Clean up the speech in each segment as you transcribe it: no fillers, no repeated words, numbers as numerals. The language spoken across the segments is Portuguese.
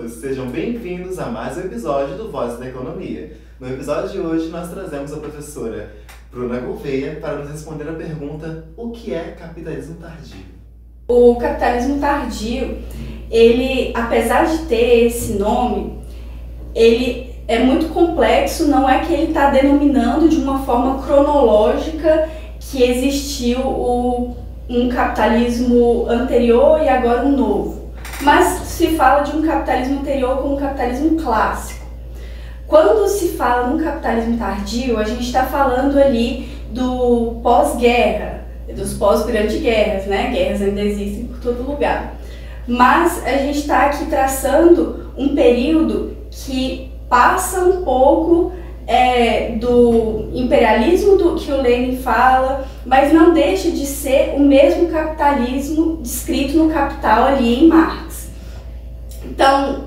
todos, sejam bem-vindos a mais um episódio do Voz da Economia. No episódio de hoje nós trazemos a professora Bruna Gouveia para nos responder a pergunta: o que é capitalismo tardio? O capitalismo tardio, ele, apesar de ter esse nome, ele é muito complexo, não é que ele está denominando de uma forma cronológica que existiu um capitalismo anterior e agora um novo. Mas se fala de um capitalismo anterior como um capitalismo clássico. Quando se fala no capitalismo tardio, a gente está falando ali do pós-guerra, dos pós-grandes guerras, né? Guerras ainda existem por todo lugar. Mas a gente está aqui traçando um período que passa um pouco do imperialismo que o Lenin fala, mas não deixa de ser o mesmo capitalismo descrito no Capital ali em Marx. Então,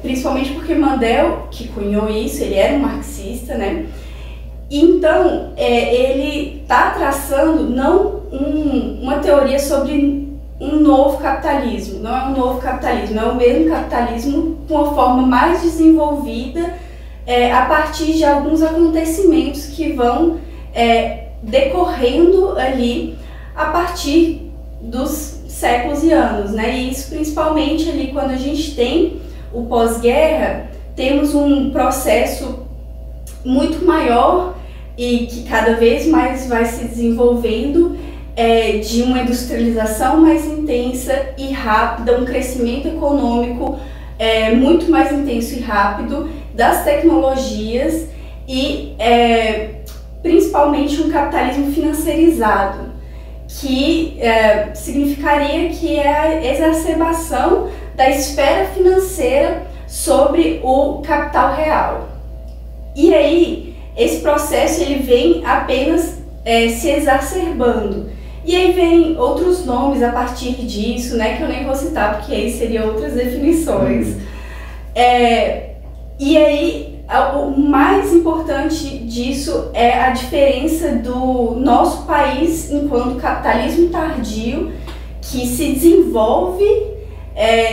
principalmente porque Mandel, que cunhou isso, ele era um marxista, né? Então, ele está traçando não uma teoria sobre um novo capitalismo, não é um novo capitalismo, é o mesmo capitalismo com uma forma mais desenvolvida a partir de alguns acontecimentos que vão decorrendo ali a partir dos séculos e anos, né? E isso principalmente ali quando a gente tem o pós-guerra, temos um processo muito maior e que cada vez mais vai se desenvolvendo de uma industrialização mais intensa e rápida, um crescimento econômico muito mais intenso e rápido das tecnologias e principalmente um capitalismo financeirizado, que significaria que é a exacerbação da esfera financeira sobre o capital real. E aí, esse processo ele vem apenas se exacerbando. E aí vem outros nomes a partir disso, né, que eu nem vou citar, porque aí seriam outras definições. E aí, o mais importante disso é a diferença do nosso país enquanto capitalismo tardio, que se desenvolve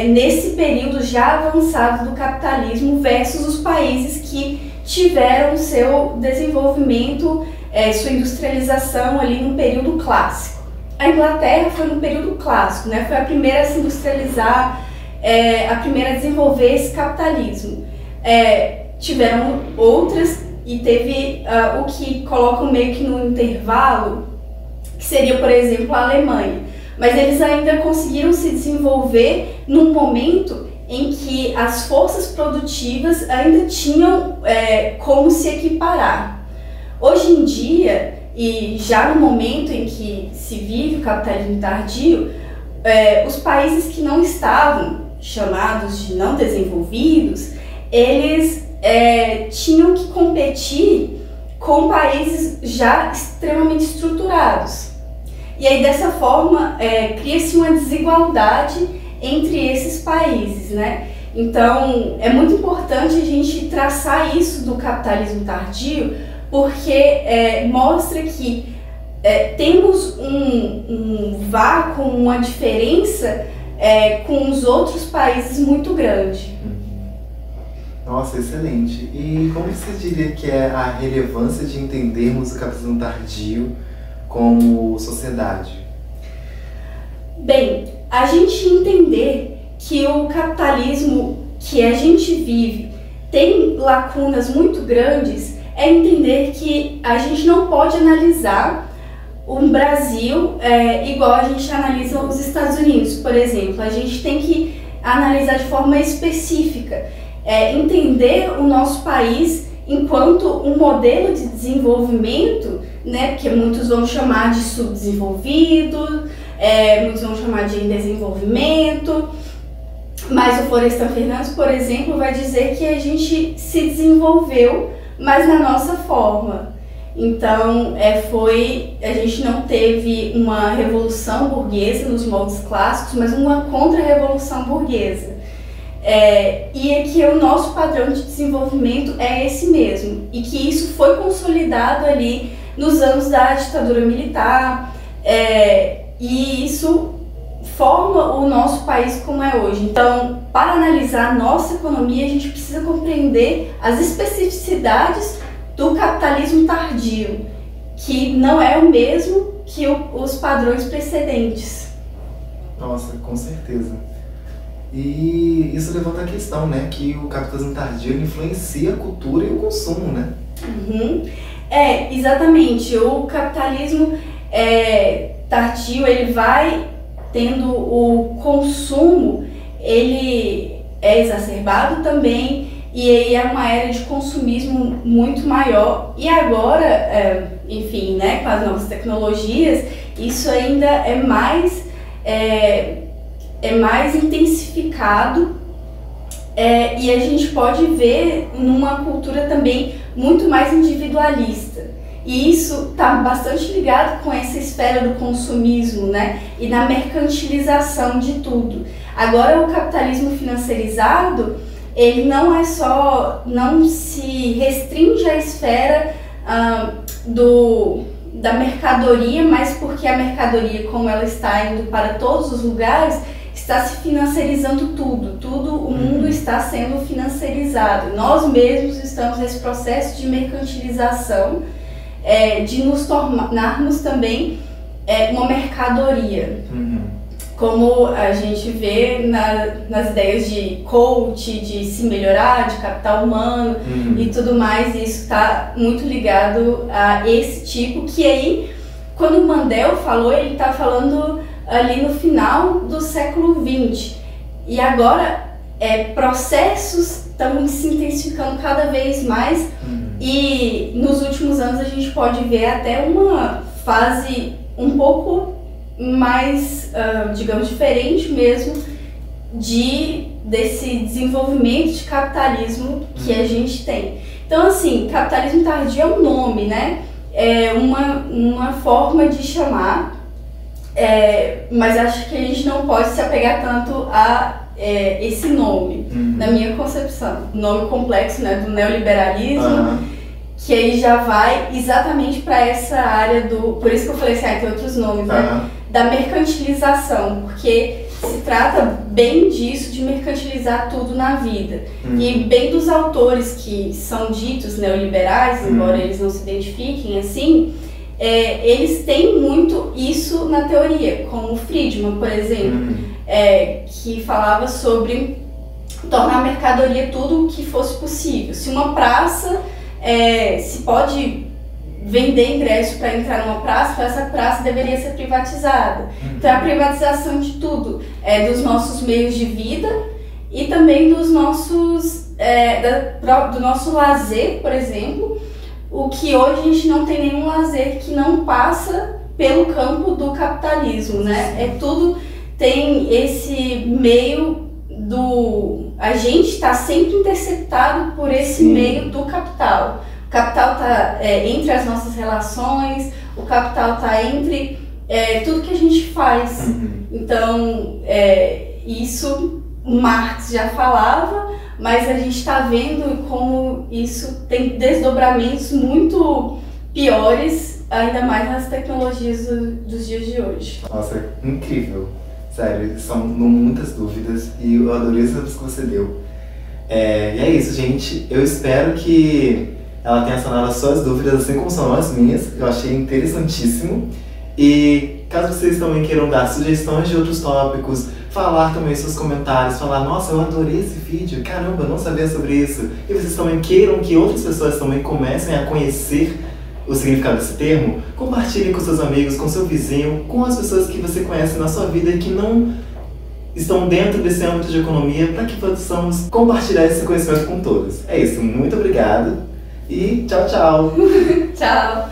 nesse período já avançado do capitalismo versus os países que tiveram seu desenvolvimento, sua industrialização ali no período clássico. A Inglaterra foi no período clássico, né? Foi a primeira a se industrializar, a primeira a desenvolver esse capitalismo. Tiveram outras e teve o que colocam meio que no intervalo, que seria, por exemplo, a Alemanha. Mas eles ainda conseguiram se desenvolver num momento em que as forças produtivas ainda tinham como se equiparar. Hoje em dia, e já no momento em que se vive o capitalismo tardio, os países que não estavam chamados de não desenvolvidos, eles tinham que competir com países já extremamente estruturados. E aí, dessa forma, cria-se uma desigualdade entre esses países, né? Então, é muito importante a gente traçar isso do capitalismo tardio, porque mostra que temos um vácuo, uma diferença com os outros países muito grande. Nossa, excelente. E como você diria que é a relevância de entendermos o capitalismo tardio como sociedade? Bem, a gente entender que o capitalismo que a gente vive tem lacunas muito grandes é entender que a gente não pode analisar o Brasil igual a gente analisa os Estados Unidos, por exemplo. A gente tem que analisar de forma específica, entender o nosso país enquanto um modelo de desenvolvimento, né, porque muitos vão chamar de subdesenvolvido, muitos vão chamar de desenvolvimento, mas o Florestan Fernandes, por exemplo, vai dizer que a gente se desenvolveu, mas na nossa forma. Então, a gente não teve uma revolução burguesa nos moldes clássicos, mas uma contra-revolução burguesa. E é que o nosso padrão de desenvolvimento é esse mesmo, e que isso foi consolidado ali nos anos da ditadura militar, e isso forma o nosso país como é hoje. Então, para analisar a nossa economia, a gente precisa compreender as especificidades do capitalismo tardio, que não é o mesmo que os padrões precedentes. Nossa, com certeza. E isso levanta a questão, né, que o capitalismo tardio influencia a cultura e o consumo, né? Exatamente. O capitalismo tardio, ele vai tendo o consumo, ele é exacerbado também, e aí é uma era de consumismo muito maior. E agora, enfim, né, com as novas tecnologias, isso ainda é mais intensificado, e a gente pode ver numa cultura também muito mais individualista. E isso está bastante ligado com essa esfera do consumismo, né, e na mercantilização de tudo. Agora, o capitalismo financiarizado, ele não se restringe à esfera da mercadoria, mas porque a mercadoria, como ela está indo para todos os lugares, está se financiarizando tudo, o mundo está sendo financiarizado. Nós mesmos estamos nesse processo de mercantilização, de nos tornarmos também uma mercadoria. Como a gente vê nas ideias de coach, de se melhorar, de capital humano e tudo mais, isso está muito ligado a esse tipo, que aí, quando o Mandel falou, ele está falando ali no final do século XX. E agora, processos estão se intensificando cada vez mais, e nos últimos anos a gente pode ver até uma fase um pouco mais, digamos, diferente mesmo desse desenvolvimento de capitalismo que a gente tem. Então, assim, capitalismo tardio é um nome, né? É uma forma de chamar, mas acho que a gente não pode se apegar tanto a esse nome, na minha concepção. O nome complexo, né, do neoliberalismo, que aí já vai exatamente para essa área por isso que eu falei assim, tem outros nomes, né? Da mercantilização, porque se trata bem disso, de mercantilizar tudo na vida. E bem dos autores que são ditos neoliberais, embora eles não se identifiquem assim, eles têm muito isso na teoria, como Friedman, por exemplo, que falava sobre tornar a mercadoria tudo o que fosse possível. Se uma praça, se pode vender ingresso para entrar numa praça, então essa praça deveria ser privatizada. Então, a privatização de tudo, dos nossos meios de vida e também dos nossos, do nosso lazer, por exemplo, o que hoje a gente não tem nenhum lazer que não passa pelo campo do capitalismo, né? Tudo tem esse meio a gente está sempre interceptado por esse meio do capital. O capital está entre as nossas relações, o capital está entre tudo que a gente faz. Então, isso Marx já falava, mas a gente está vendo como isso tem desdobramentos muito piores, ainda mais nas tecnologias dos dias de hoje. Nossa, incrível. Sério, são muitas dúvidas e eu adorei as dúvidas que você deu. E é isso, gente. Eu espero que ela tenha sanado as suas dúvidas, assim como são as minhas. Eu achei interessantíssimo. E caso vocês também queiram dar sugestões de outros tópicos, falar também seus comentários, falar, nossa, eu adorei esse vídeo, caramba, eu não sabia sobre isso. E vocês também queiram que outras pessoas também comecem a conhecer o significado desse termo, compartilhem com seus amigos, com seu vizinho, com as pessoas que você conhece na sua vida e que não estão dentro desse âmbito de economia, para que possamos compartilhar esse conhecimento com todos. É isso, muito obrigado e tchau, tchau! Tchau!